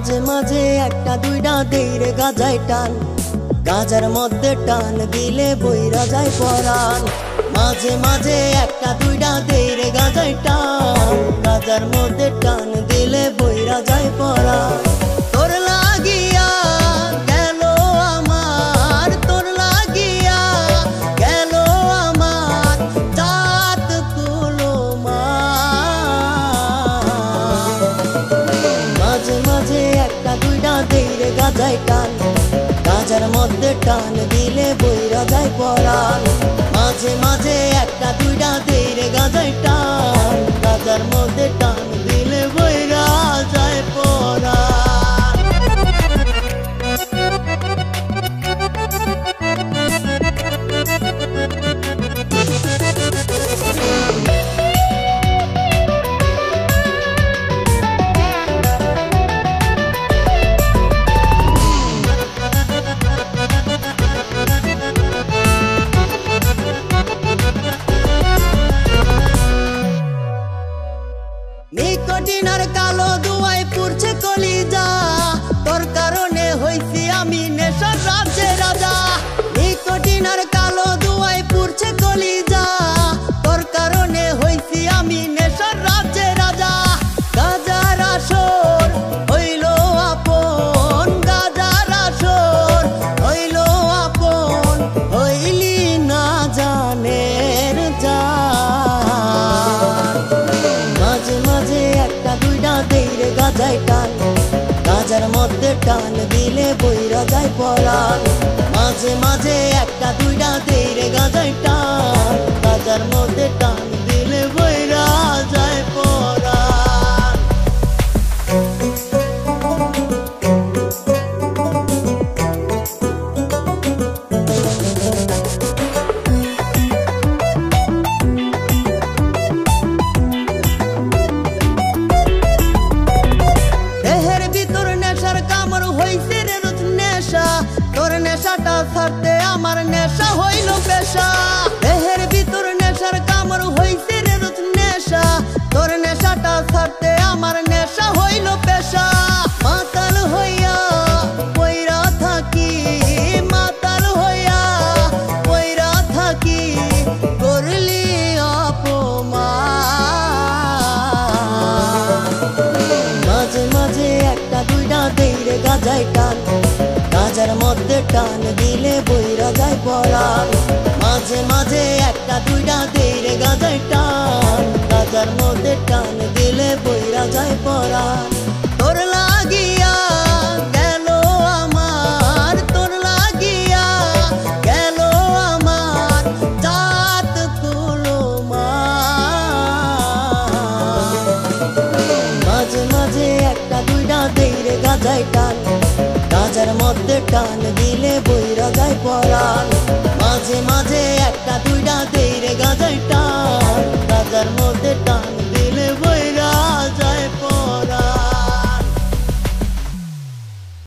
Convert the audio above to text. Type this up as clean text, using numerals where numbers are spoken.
মাঝে মাঝে একটা দুইটা দেইরে গাজায় টান, গাজার মধ্যে টান দিলে বইরা যায় পরাণ। মাঝে মাঝে একটা দুইটা দেইরে গাজায় টান, গাজার মধ্যে টান দিলে বইরা যায় পরাণ। তোর লাগিয়া গেল আমার, তোর লাগিয়া গেল আমার জাত কুলো মা। মাঝে মাঝে একটা দুইটা দেইরে গাজায় টান, গাজার মধ্যে টান দিলে বইরা যায় পরাণ। মাঝে মাঝে একটা দুইটা দেইরে গাজায় টান, গাজার মধ্যে টান দিলে বইরা যায় পরাণ। নিকোটিনার কালো দুয়ায় পুড়ছে কলিজা, তোর কারণে হইছি আমি নেশার রাজ্যের রাজা। নিকোটিনার কালো দুয়ায় পুড়ছে কলিজা, তোর কারণে হইছি আমি নেশার রাজ্যের রাজা। গাজার আসর হইল আপন, গাজার আসর হইল আপন, হইলি না জানের জান। মাঝে মাঝে একটা দুইটা দেইরে গাজায় টান, গাজার মধ্যে টান দিলে বইরা যায় পরাণ। মাঝে মাঝে একটা দুইটা দেইরে গাজায় টান, গাজার মধ্যে টান দিলে বইরা যায় পরাণ। তোর নেশাটা ছাড়তে আমার নেশা হইল পেশা, দেহের ভিতর নেশার কামড় হইছে রে রুচ নেশা। তোর নেশাটা ছাড়তে আমার নেশা হইল পেশা। মাতাল হইয়া পইরা থাকি, মাতাল হইয়া পইরা থাকি, করলি অপমান। মাঝে মাঝে একটা দুইটা দেইরে গাজায় টান, গাজার মধ্যে টান দিলে বইরা যায় পরাণ। মাঝে মাঝে একটা দুইটা দেইরে গাজায় টান, গাজার মধ্যে টান দিলে বইরা যায় পরাণ। তোর লাগিয়া গেল আমার, তোর লাগিয়া গেল আমার জাত কুলো মা। মাঝে মাঝে একটা দুইটা দেইরে গাজায় টান, গাজার মধ্যে টান দিলে বইরা যায় পরাণ। মাঝে মাঝে একটা দুইটা দেইরে